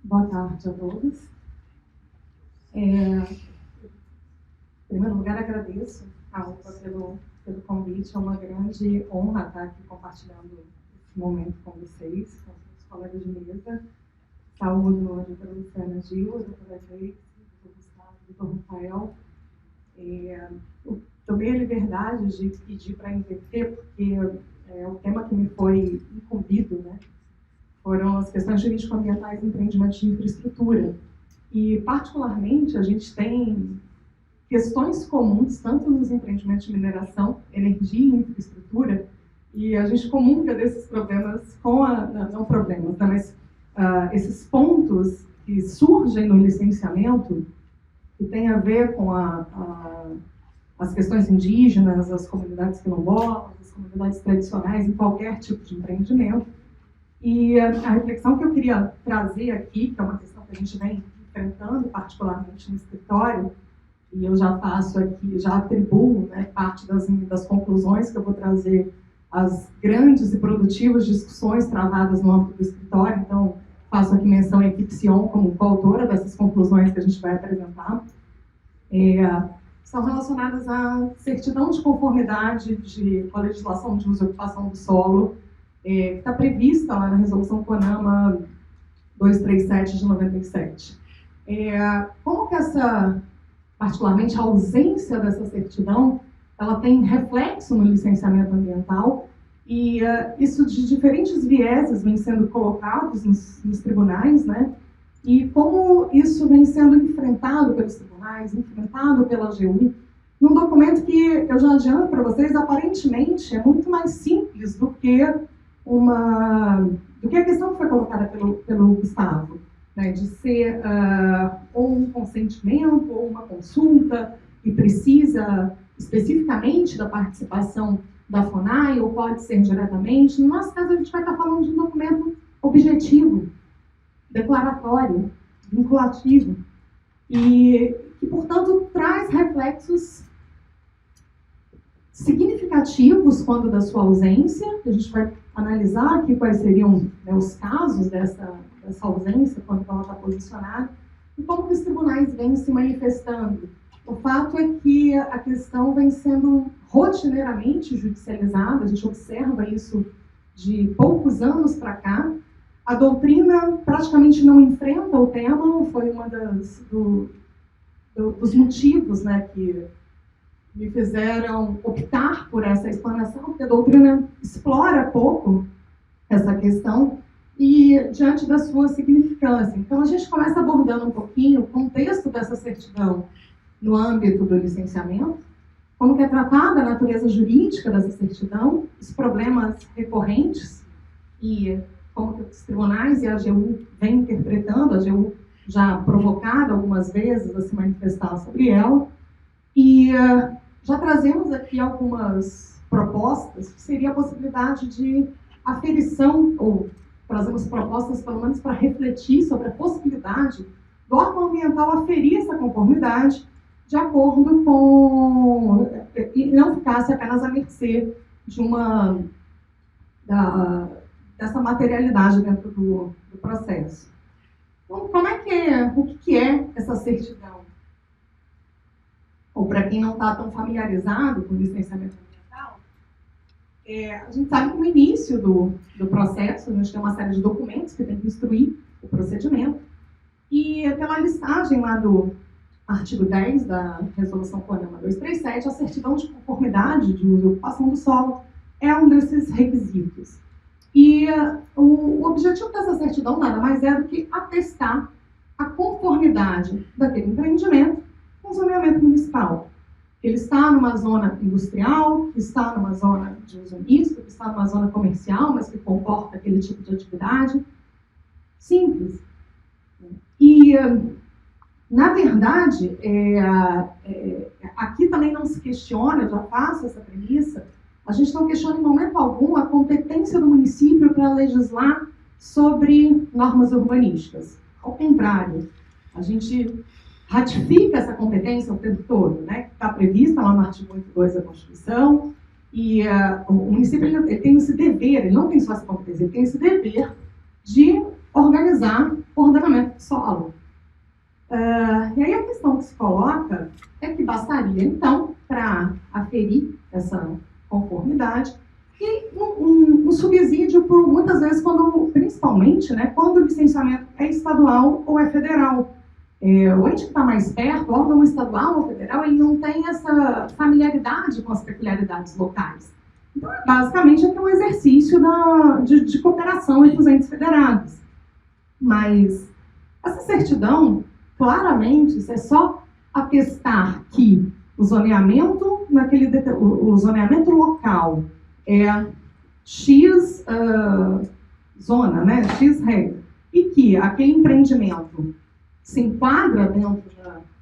Boa tarde a todos. Em primeiro lugar, agradeço a UPA pelo convite. É uma grande honra estar aqui compartilhando esse momento com vocês, com os colegas de mesa. Saúdo a doutora Luciana Gil, a doutora Gleice, o doutor Gustavo, o doutor Rafael. Eu tomei a liberdade de pedir para inverter, porque o tema que me foi incumbido, né, foram as questões jurídico-ambientais e empreendimentos de infraestrutura. E, particularmente, a gente tem questões comuns, tanto nos empreendimentos de mineração, energia e infraestrutura, e a gente comunga desses problemas com não problemas, né, mas esses pontos que surgem no licenciamento, que tem a ver com as questões indígenas, as comunidades quilombolas, as comunidades tradicionais, em qualquer tipo de empreendimento. E a reflexão que eu queria trazer aqui, que é uma questão que a gente vem enfrentando, particularmente no escritório, e eu já faço aqui, já atribuo, né, parte das conclusões que eu vou trazer às grandes e produtivas discussões travadas no âmbito do escritório. Então, faço aqui menção à equipe Sion como coautora dessas conclusões que a gente vai apresentar. São relacionadas à certidão de conformidade com a legislação de uso e ocupação do solo, que está prevista lá na resolução CONAMA 237 de 97. Como que particularmente a ausência dessa certidão, ela tem reflexo no licenciamento ambiental, e isso de diferentes vieses vem sendo colocados nos tribunais, né? E como isso vem sendo enfrentado pelos tribunais, enfrentado pela AGU, num documento que eu já adianto para vocês, aparentemente é muito mais simples do que a questão que foi colocada pelo Gustavo, né, de ser ou um consentimento ou uma consulta, e precisa especificamente da participação da FONAI, ou pode ser diretamente. No nosso caso, a gente vai estar falando de um documento objetivo, declaratório, vinculativo, e que, portanto, traz reflexos significativos quando da sua ausência. A gente vai analisar aqui quais seriam, né, os casos dessa ausência, quando ela está posicionada, e como que os tribunais vêm se manifestando. O fato é que a questão vem sendo rotineiramente judicializada, a gente observa isso de poucos anos para cá. A doutrina praticamente não enfrenta o tema, foi uma dos motivos, né, que me fizeram optar por essa explanação, porque a doutrina explora pouco essa questão e diante da sua significância. Então, a gente começa abordando um pouquinho o contexto dessa certidão no âmbito do licenciamento, como que é tratada a natureza jurídica dessa certidão, os problemas recorrentes e como que os tribunais e a AGU vêm interpretando, a AGU já provocada algumas vezes a se manifestar sobre ela, e já trazemos aqui algumas propostas, que seria a possibilidade de aferição, ou trazemos propostas pelo menos para refletir sobre a possibilidade do órgão ambiental aferir essa conformidade de acordo com, e não ficasse apenas à mercê de dessa materialidade dentro do processo. Então, o que é essa certidão? Ou para quem não está tão familiarizado com o licenciamento ambiental, a gente sabe que no início do processo, a gente tem uma série de documentos que tem que instruir o procedimento, e pela listagem lá do artigo 10 da resolução CONAMA 237, a certidão de conformidade de uso e ocupação do solo é um desses requisitos. E o objetivo dessa certidão nada mais é do que atestar a conformidade daquele empreendimento com o zoneamento municipal. Ele está numa zona industrial, que está numa zona de uso misto, que está numa zona comercial, mas que comporta aquele tipo de atividade. Simples. E, na verdade, aqui também não se questiona, eu já faço essa premissa, a gente não questiona em momento algum a competência do município para legislar sobre normas urbanísticas. Ao contrário, a gente ratifica essa competência o tempo todo, né, que está prevista lá no artigo 82 da Constituição, e o município ele tem esse dever, ele não tem só essa competência, ele tem esse dever de organizar ordenamento do solo. E aí a questão que se coloca é que bastaria, então, para aferir essa conformidade, e um subsídio, por, muitas vezes, principalmente, né, quando o licenciamento é estadual ou é federal. O ente que está mais perto, o órgão estadual ou federal, ele não tem essa familiaridade com as peculiaridades locais. Então, basicamente, é um exercício de cooperação entre os entes federados. Mas essa certidão, claramente, isso é só atestar que o zoneamento local é X zona, né, X regra, e que aquele empreendimento se enquadra dentro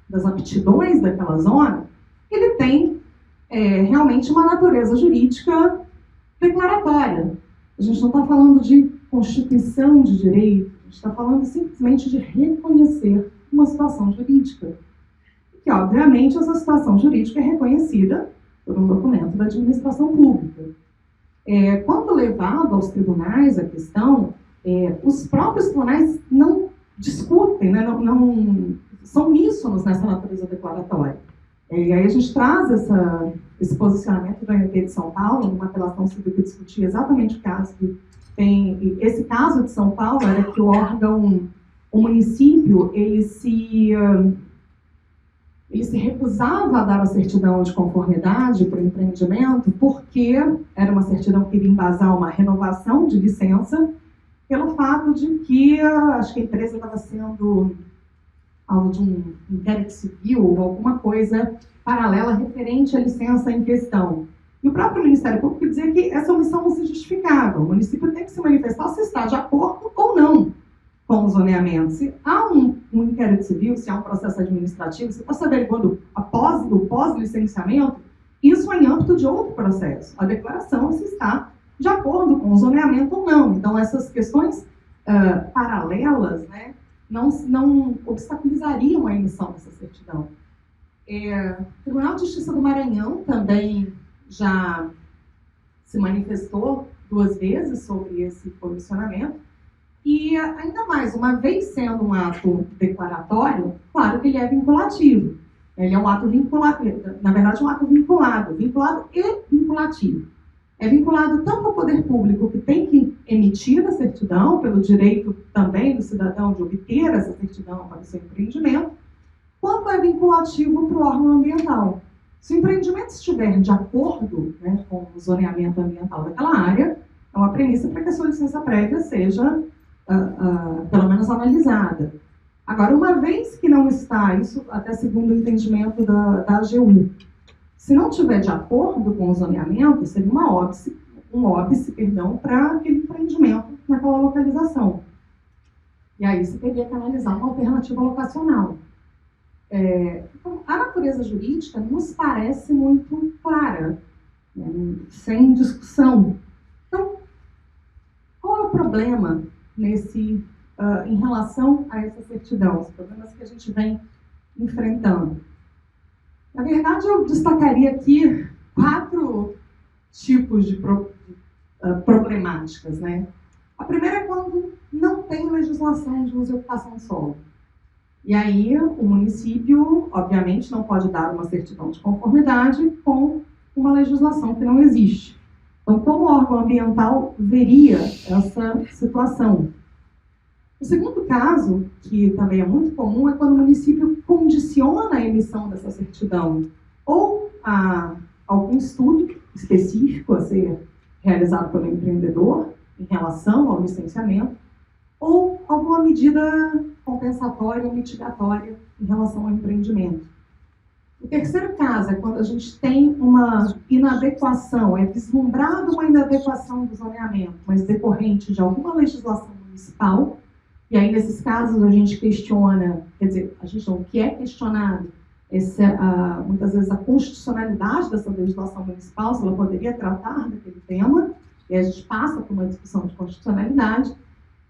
das aptidões daquela zona, ele tem realmente uma natureza jurídica declaratória. A gente não está falando de constituição de direito, a gente está falando simplesmente de reconhecer uma situação jurídica. Que, obviamente, essa situação jurídica é reconhecida por um documento da administração pública. Quando levado aos tribunais a questão, os próprios tribunais não discutem, né, não são uníssonos nessa natureza declaratória. E aí a gente traz esse posicionamento do MP de São Paulo, numa apelação civil que discutia exatamente o caso que tem. E esse caso de São Paulo era que o município, ele se recusava a dar a certidão de conformidade para o empreendimento porque era uma certidão que iria embasar uma renovação de licença, pelo fato de que acho que a empresa estava sendo alvo de um inquérito civil ou alguma coisa paralela referente à licença em questão. E o próprio Ministério Público dizia que essa omissão não se justificava. O município tem que se manifestar se está de acordo ou não com o zoneamento. Se há um inquérito civil, se há um processo administrativo, se está se averiguando o pós-licenciamento, isso é em âmbito de outro processo. A declaração se está de acordo com o zoneamento ou não. Então, essas questões paralelas, né, não obstaculizariam a emissão dessa certidão. O Tribunal de Justiça do Maranhão também já se manifestou 2 vezes sobre esse posicionamento. E, ainda mais, uma vez sendo um ato declaratório, claro que ele é vinculativo. Ele é um ato vinculado, na verdade, um ato vinculado e vinculativo. É vinculado tanto ao poder público, que tem que emitir a certidão, pelo direito também do cidadão de obter essa certidão para o seu empreendimento, quanto é vinculativo para o órgão ambiental. Se o empreendimento estiver de acordo, né, com o zoneamento ambiental daquela área, é uma premissa para que a sua licença prévia seja pelo menos analisada. Agora, uma vez que não está, isso até segundo o entendimento da AGU, se não estiver de acordo com o zoneamento, seria um óbice para aquele empreendimento naquela localização. E aí você teria que analisar uma alternativa locacional. Então, a natureza jurídica nos parece muito clara, né, sem discussão. Então, qual é o problema em relação a essa certidão, os problemas que a gente vem enfrentando? Na verdade, eu destacaria aqui 4 tipos de problemáticas, né? A primeira é quando não tem legislação de uso e ocupação do solo. E aí, o município, obviamente, não pode dar uma certidão de conformidade com uma legislação que não existe. Então, como o órgão ambiental veria essa situação? O segundo caso, que também é muito comum, é quando o município condiciona a emissão dessa certidão ou a algum estudo específico a ser realizado pelo empreendedor em relação ao licenciamento, ou alguma medida compensatória ou mitigatória em relação ao empreendimento. O terceiro caso é quando a gente tem uma inadequação, é vislumbrada uma inadequação do zoneamento, mas decorrente de alguma legislação municipal. E aí, nesses casos, a gente questiona, o que é questionado é muitas vezes a constitucionalidade dessa legislação municipal, se ela poderia tratar daquele tema, e a gente passa por uma discussão de constitucionalidade.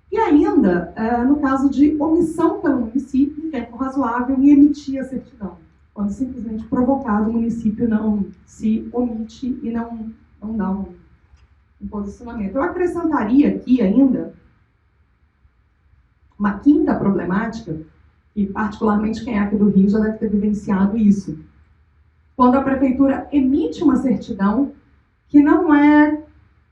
E ainda, no caso de omissão pelo município, em tempo razoável, em emitir a certidão, quando simplesmente provocado o município não se omite e não dá um posicionamento. Eu acrescentaria aqui ainda Uma quinta problemática, e particularmente quem é aqui do Rio já deve ter vivenciado isso. Quando a prefeitura emite uma certidão que não é,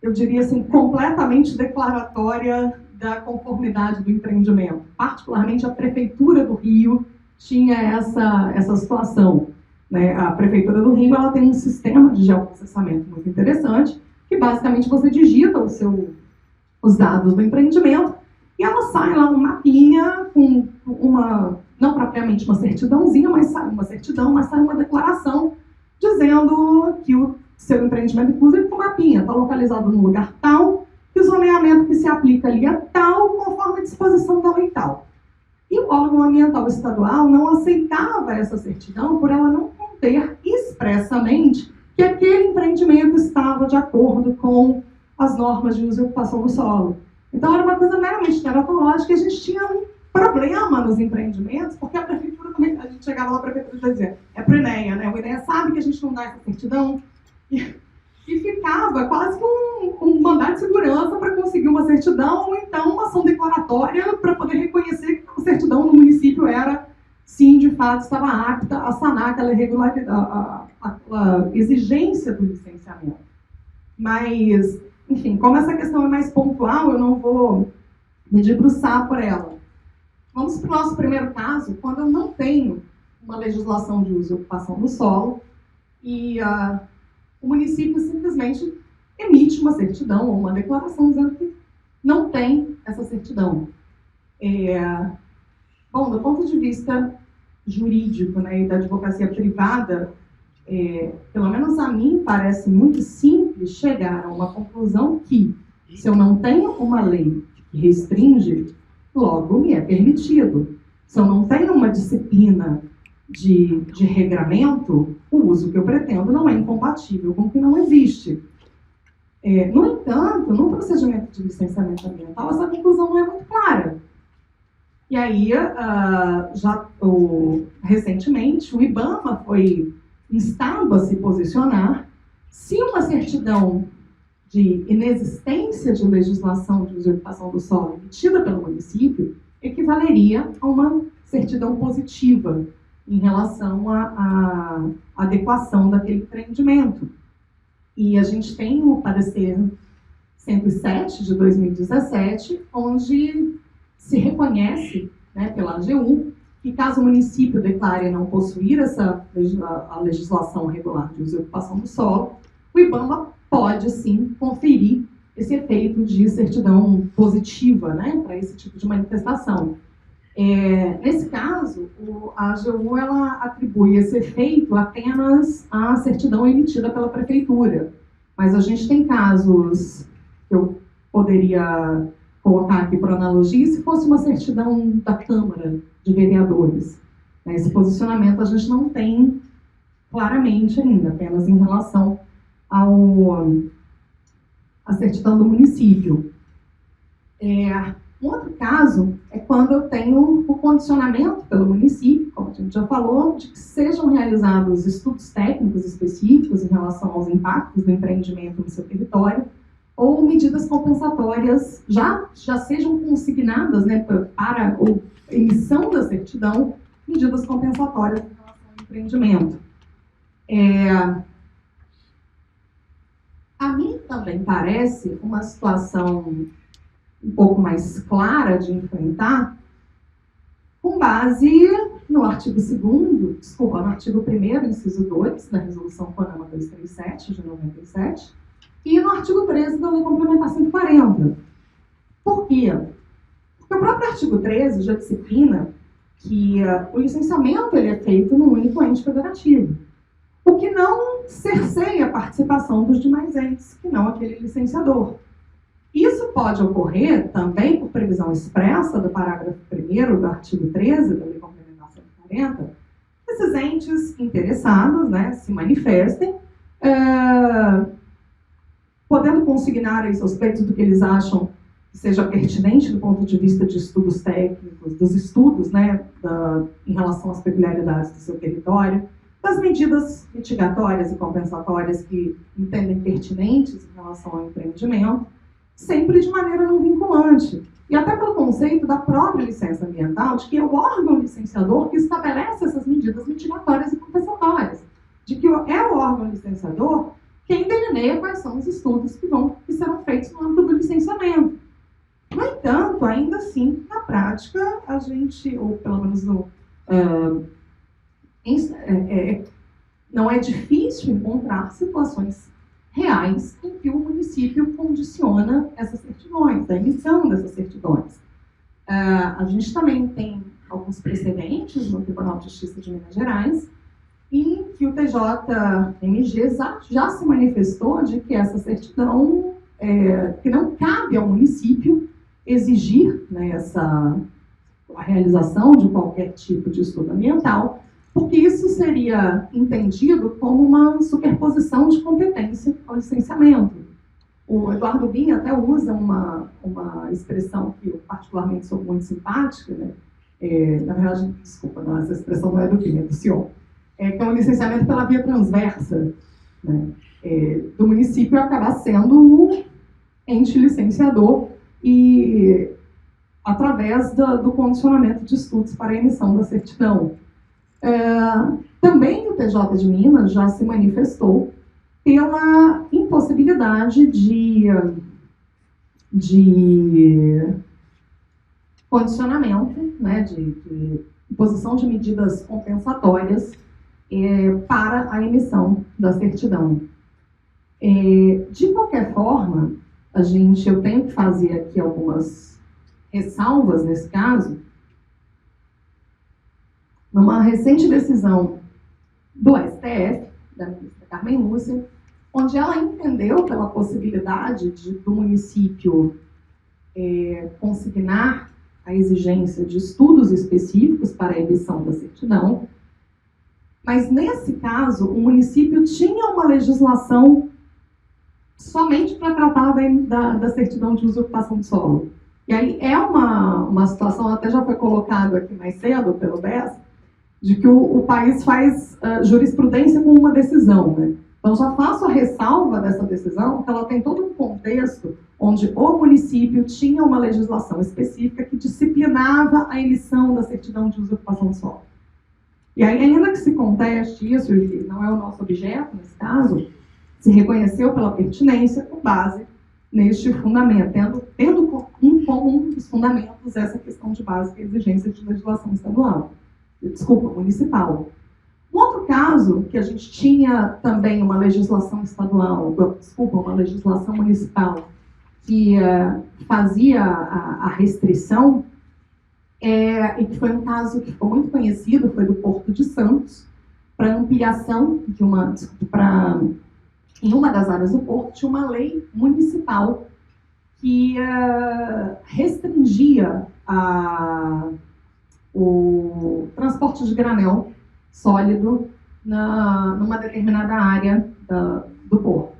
eu diria assim, completamente declaratória da conformidade do empreendimento. Particularmente a prefeitura do Rio tinha essa situação. Né? A prefeitura do Rio ela tem um sistema de geoprocessamento muito interessante, que basicamente você digita os dados do empreendimento e ela sai lá um mapinha com uma, não propriamente uma certidãozinha, mas sai uma certidão, mas sai uma declaração dizendo que o seu empreendimento, inclusive com mapinha, está localizado num lugar tal, que o zoneamento que se aplica ali é tal, conforme a disposição da lei tal. E o órgão ambiental estadual não aceitava essa certidão por ela não conter expressamente que aquele empreendimento estava de acordo com as normas de uso e ocupação do solo. Então era uma coisa meramente teratológica, e a gente tinha um problema nos empreendimentos, porque a prefeitura também, a gente chegava lá, a prefeitura dizia, é para o INEA, né? O INEA sabe que a gente não dá essa certidão, e ficava quase que um mandado de segurança para conseguir uma certidão, ou então uma ação declaratória para poder reconhecer que a certidão no município era, sim, de fato, estava apta a sanar aquela irregularidade, aquela exigência do licenciamento. Mas, enfim, como essa questão é mais pontual, eu não vou me debruçar por ela. Vamos para o nosso primeiro caso, quando eu não tenho uma legislação de uso e ocupação do solo e o município simplesmente emite uma certidão ou uma declaração dizendo que não tem essa certidão. Bom, do ponto de vista jurídico, né, e da advocacia privada, pelo menos a mim parece muito simples chegar a uma conclusão que, se eu não tenho uma lei que restringe, logo me é permitido. Se eu não tenho uma disciplina de regramento, o uso que eu pretendo não é incompatível com o que não existe. No entanto, no procedimento de licenciamento ambiental, essa conclusão não é muito clara. E aí, recentemente, o IBAMA foi instado a se posicionar se uma certidão de inexistência de legislação de usurpação do solo emitida pelo município equivaleria a uma certidão positiva em relação à adequação daquele empreendimento. E a gente tem o parecer 107 de 2017, onde se reconhece, né, pela AGU, que caso o município declare não possuir a legislação regular de uso e ocupação do solo, o IBAMA pode, sim, conferir esse efeito de certidão positiva, né, para esse tipo de manifestação. Nesse caso, a AGU ela atribui esse efeito apenas à certidão emitida pela prefeitura. Mas a gente tem casos que eu poderia colocar aqui por analogia, se fosse uma certidão da Câmara de Vereadores. Esse posicionamento a gente não tem claramente ainda, apenas em relação à certidão do município. Um outro caso é quando eu tenho o condicionamento pelo município, como a gente já falou, de que sejam realizados estudos técnicos específicos em relação aos impactos do empreendimento no seu território, ou medidas compensatórias já sejam consignadas, né, para a emissão da certidão, medidas compensatórias em relação ao empreendimento. A mim também parece uma situação um pouco mais clara de enfrentar, com base no artigo 1º, inciso 2, da Resolução CONAMA 237, de 97, e no artigo 13 da Lei Complementar 140. Por quê? Porque o próprio artigo 13 já disciplina que o licenciamento ele é feito num único ente federativo, o que não cerceia a participação dos demais entes, que não aquele licenciador. Isso pode ocorrer também por previsão expressa do parágrafo 1º do artigo 13 da Lei Complementar 140, esses entes interessados, né, se manifestem, podendo consignar aí seus pleitos do que eles acham que seja pertinente do ponto de vista de estudos técnicos, dos estudos, né, em relação às peculiaridades do seu território, das medidas mitigatórias e compensatórias que entendem pertinentes em relação ao empreendimento. sempre de maneira não vinculante. E até pelo conceito da própria licença ambiental, de que é o órgão licenciador que estabelece essas medidas mitigatórias e compensatórias. De que é o órgão licenciador quem delineia quais são os estudos que serão feitos no âmbito do licenciamento. No entanto, ainda assim, na prática, a gente, ou pelo menos não é difícil encontrar situações reais em que o município condiciona essas certidões, a emissão dessas certidões. A gente também tem alguns precedentes no Tribunal de Justiça de Minas Gerais, em que o TJMG já se manifestou de que essa certidão, que não cabe ao município exigir, né, a realização de qualquer tipo de estudo ambiental, porque isso seria entendido como uma superposição de competência ao licenciamento. O Eduardo Binha até usa uma expressão que eu particularmente sou muito simpática, né? Na verdade, desculpa, não, essa expressão não é do Binha, é do senhor, que é um licenciamento pela via transversa, né? Do município acabar sendo o ente licenciador e através do condicionamento de estudos para a emissão da certidão. Também o TJ de Minas já se manifestou pela impossibilidade de condicionamento, né, de imposição de medidas compensatórias para a emissão da certidão. De qualquer forma, eu tenho que fazer aqui algumas ressalvas nesse caso. Numa recente decisão do STF, da ministra Carmen Lúcia, onde ela entendeu pela possibilidade do município consignar a exigência de estudos específicos para a emissão da certidão, mas nesse caso o município tinha uma legislação somente para tratar da certidão de usurpação de solo. E aí é uma situação, até já foi colocado aqui mais cedo pelo BES, de que o país faz jurisprudência com uma decisão, né? Então, já faço a ressalva dessa decisão, que ela tem todo um contexto onde o município tinha uma legislação específica que disciplinava a emissão da certidão de usurpação de solo. E aí, ainda que se conteste isso, e não é o nosso objeto nesse caso, se reconheceu pela pertinência com base neste fundamento, tendo como um dos fundamentos essa questão de base, que é a exigência de legislação municipal. Um outro caso, que a gente tinha também uma legislação uma legislação municipal que fazia a restrição, e que foi um caso que ficou muito conhecido, foi do Porto de Santos, para ampliação de em uma das áreas do porto, tinha uma lei municipal que restringia o transporte de granel sólido numa determinada área do porto.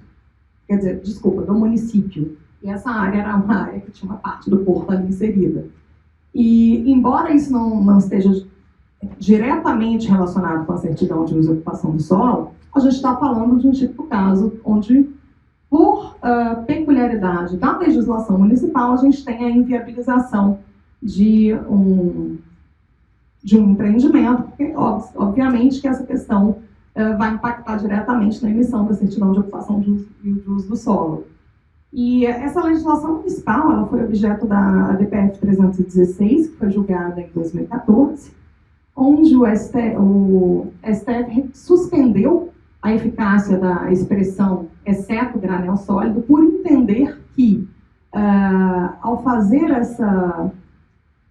Quer dizer, do município. E essa área era uma área que tinha uma parte do porto ali inserida. E, embora isso não esteja diretamente relacionado com a certidão de usurpação do solo, a gente está falando de um típico caso onde, por peculiaridade da legislação municipal, a gente tem a inviabilização de um empreendimento, porque, obviamente, que essa questão vai impactar diretamente na emissão da certidão de ocupação de uso do solo. E essa legislação municipal, ela foi objeto da ADPF 316, que foi julgada em 2014, onde o STF suspendeu a eficácia da expressão exceto granel sólido, por entender que, ao fazer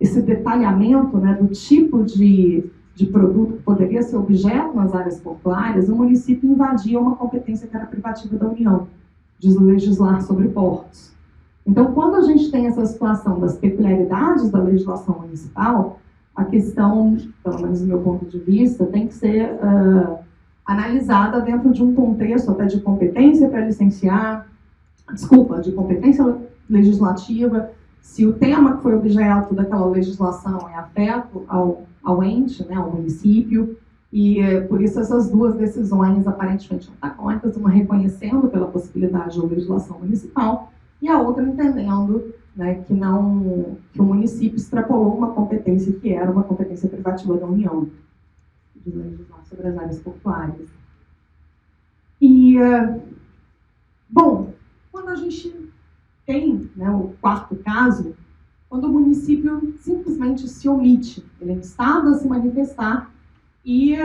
esse detalhamento, né, do tipo de produto que poderia ser objeto nas áreas portuárias, o município invadia uma competência que era privativa da União, de legislar sobre portos. Então, quando a gente tem essa situação das peculiaridades da legislação municipal, a questão, pelo menos do meu ponto de vista, tem que ser analisada dentro de um contexto até de competência para licenciar, de competência legislativa, se o tema que foi objeto daquela legislação é afeto ao ente, né, ao município, e por isso essas duas decisões aparentemente antagônicas, uma reconhecendo pela possibilidade da legislação municipal e a outra entendendo, né, que o município extrapolou uma competência que era uma competência privativa da União, de legislar sobre as áreas portuárias. E, bom, quando a gente tem, né, o quarto caso, quando o município simplesmente se omite, ele é instado a se manifestar e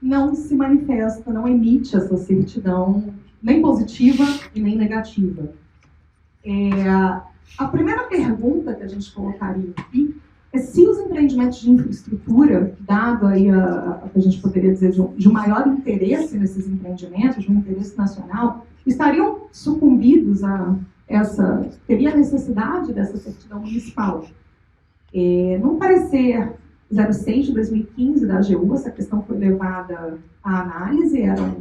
não se manifesta, não emite essa certidão nem positiva e nem negativa. A primeira pergunta que a gente colocaria aqui é se os empreendimentos de infraestrutura, dado aí a que a gente poderia dizer de um maior interesse nesses empreendimentos, de um interesse nacional, estariam sucumbidos a teria necessidade dessa certidão municipal. Num parecer 06 de 2015 da AGU, essa questão foi levada à análise, eram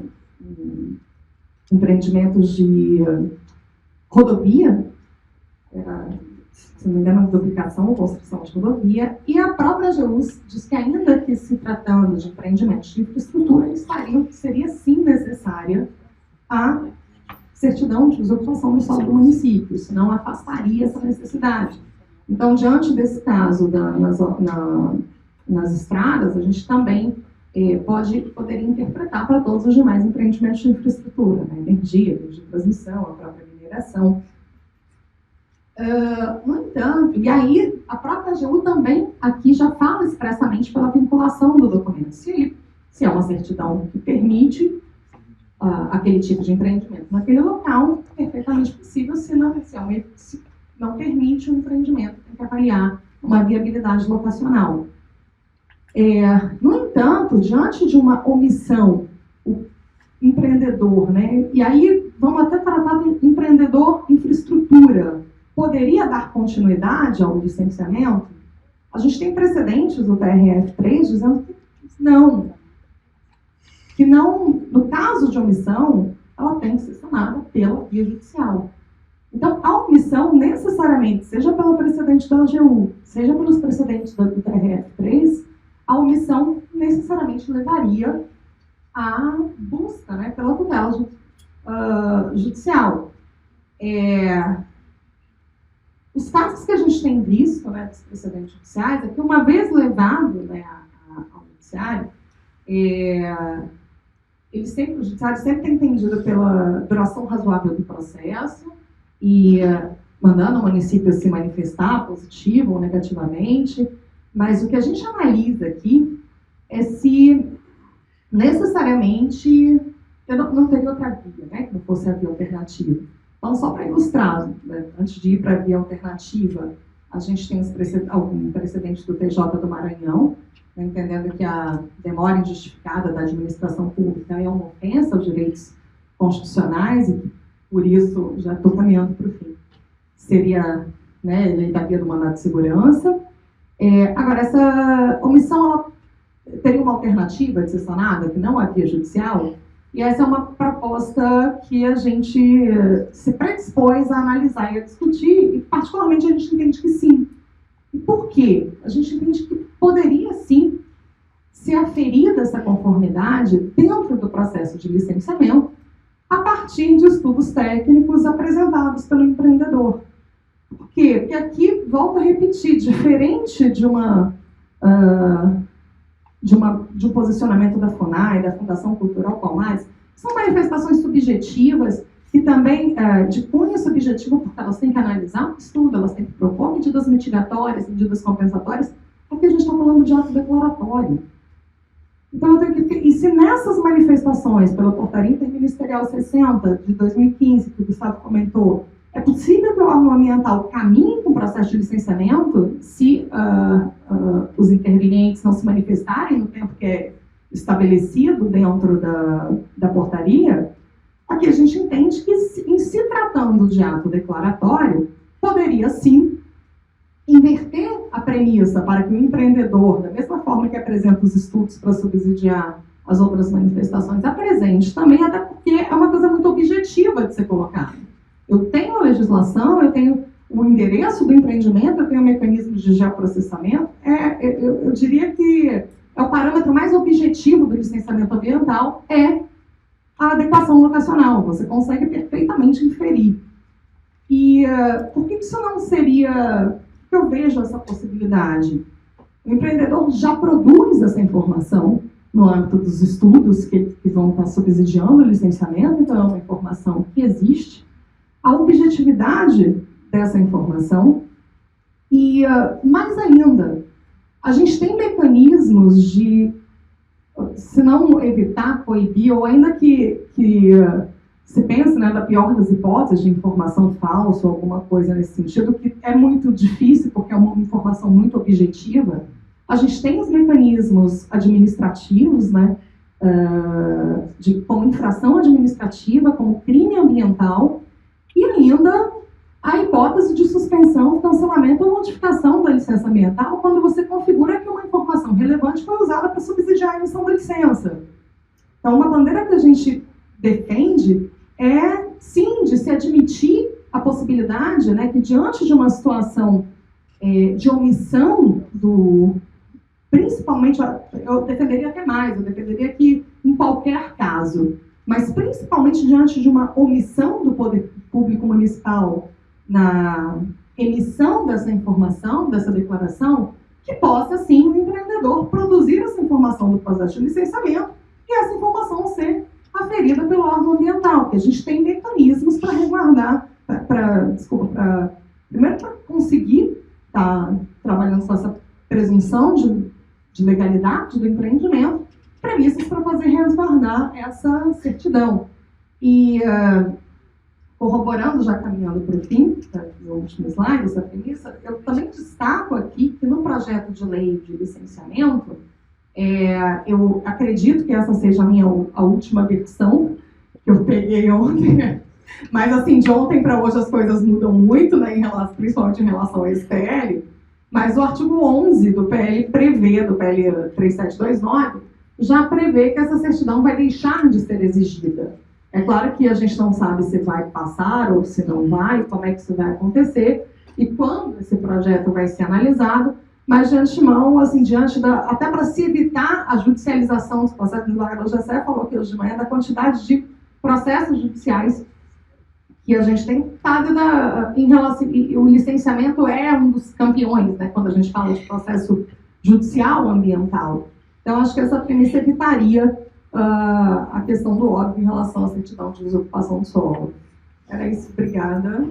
empreendimentos de rodovia, se não me engano, duplicação ou construção de rodovia, e a própria AGU diz que, ainda que se tratando de empreendimentos de infraestrutura, seria sim necessária a certidão de desocupação do solo do município, senão afastaria essa necessidade. Então, diante desse caso nas estradas, a gente também poderia interpretar para todos os demais empreendimentos de infraestrutura, né? Energia, de transmissão, a própria mineração. No entanto, e aí a própria AGU também aqui já fala expressamente pela vinculação do documento. Se é uma certidão que permite aquele tipo de empreendimento naquele local, perfeitamente possível, se não permite o empreendimento, tem que avaliar uma viabilidade locacional. No entanto, diante de uma omissão, o empreendedor, né, e aí vamos até tratar de empreendedor infraestrutura, poderia dar continuidade ao licenciamento? A gente tem precedentes do TRF3 dizendo que não, no caso de omissão, ela tem que ser sanada pela via judicial. Então, a omissão, necessariamente, seja pelo precedente da AGU, seja pelos precedentes do TRF3, a omissão necessariamente levaria à busca, né, pela tutela judicial. Os casos que a gente tem visto, né, dos precedentes judiciais, é que, uma vez levado, né, ao judiciário, o judiciário sempre tem entendido pela duração razoável do processo e mandando o município se manifestar positivo ou negativamente, mas o que a gente analisa aqui é se necessariamente não teria outra via, né, que não fosse a via alternativa. Então, só para ilustrar, né, antes de ir para a via alternativa, a gente tem algum precedente do TJ do Maranhão, né, entendendo que a demora injustificada da administração pública é uma ofensa aos direitos constitucionais e, por isso, já estou caminhando para o fim. Seria, né, lei da via do mandato de segurança. Agora, essa omissão ela teria uma alternativa de ser sanada, que não a via judicial? E essa é uma proposta que a gente se predispôs a analisar e a discutir, e particularmente a gente entende que sim. E por quê? A gente entende que poderia sim ser aferida essa conformidade dentro do processo de licenciamento a partir de estudos técnicos apresentados pelo empreendedor. Por quê? Porque aqui, volto a repetir, diferente de um posicionamento da FUNAI, da Fundação Cultural Palmares, são manifestações subjetivas que também, de cunho subjetivo, porque elas têm que analisar o estudo, elas têm que propor medidas mitigatórias, medidas compensatórias. Aqui a gente está falando de ato declaratório. Então, eu tenho que... E se nessas manifestações, pela Portaria Interministerial 60, de 2015, que o Gustavo comentou, é possível que o órgão ambiental caminhe com o processo de licenciamento se os intervenientes não se manifestarem no tempo que é estabelecido dentro da portaria? Aqui a gente entende que, em se tratando de ato declaratório, poderia sim inverter a premissa para que o empreendedor, da mesma forma que apresenta os estudos para subsidiar as outras manifestações, apresente também, até porque é uma coisa muito objetiva de ser colocada. Eu tenho a legislação, eu tenho o endereço do empreendimento, eu tenho mecanismos de geoprocessamento. Eu diria que é o parâmetro mais objetivo do licenciamento ambiental, é a adequação locacional. Você consegue perfeitamente inferir. E por que isso não seria... Eu vejo essa possibilidade. O empreendedor já produz essa informação no âmbito dos estudos que vão estar subsidiando o licenciamento, então é uma informação que existe. A objetividade dessa informação e, mais ainda, a gente tem mecanismos de, se não evitar, coibir, ou ainda que se pense, né, da pior das hipóteses, de informação falsa ou alguma coisa nesse sentido, que é muito difícil porque é uma informação muito objetiva. A gente tem os mecanismos administrativos, né, como infração administrativa, como crime ambiental, e ainda a hipótese de suspensão, cancelamento ou modificação da licença ambiental quando você configura que uma informação relevante foi usada para subsidiar a emissão da licença. Então, uma bandeira que a gente defende é, sim, de se admitir a possibilidade, né, que diante de uma situação de omissão principalmente, eu defenderia até mais, eu defenderia que em qualquer caso, mas principalmente diante de uma omissão do poder público municipal na emissão dessa informação, dessa declaração, que possa, sim, o empreendedor produzir essa informação do processo de licenciamento e essa informação ser aferida pelo órgão ambiental, porque a gente tem mecanismos para resguardar, primeiro para conseguir estar trabalhando com essa presunção de legalidade do empreendimento, premissas para fazer resguardar essa certidão. E, corroborando, já caminhando para o fim, no último slide, essa premissa, eu também destaco aqui que no projeto de lei de licenciamento, eu acredito que essa seja a última versão que eu peguei ontem, mas assim, de ontem para hoje as coisas mudam muito, né, principalmente em relação ao SPL, mas o artigo 11 do PL prevê, do PL 3729, já prevê que essa certidão vai deixar de ser exigida. É claro que a gente não sabe se vai passar ou se não vai, como é que isso vai acontecer e quando esse projeto vai ser analisado, mas de antemão, assim, até para se evitar a judicialização dos processos, o Lagador Gessé falou aqui hoje de manhã da quantidade de processos judiciais que a gente tem estado em relação, e o licenciamento é um dos campeões, né, quando a gente fala de processo judicial ambiental. Então, acho que essa premissa evitaria a questão do óbvio em relação à certidão de desocupação do solo. Era isso, obrigada.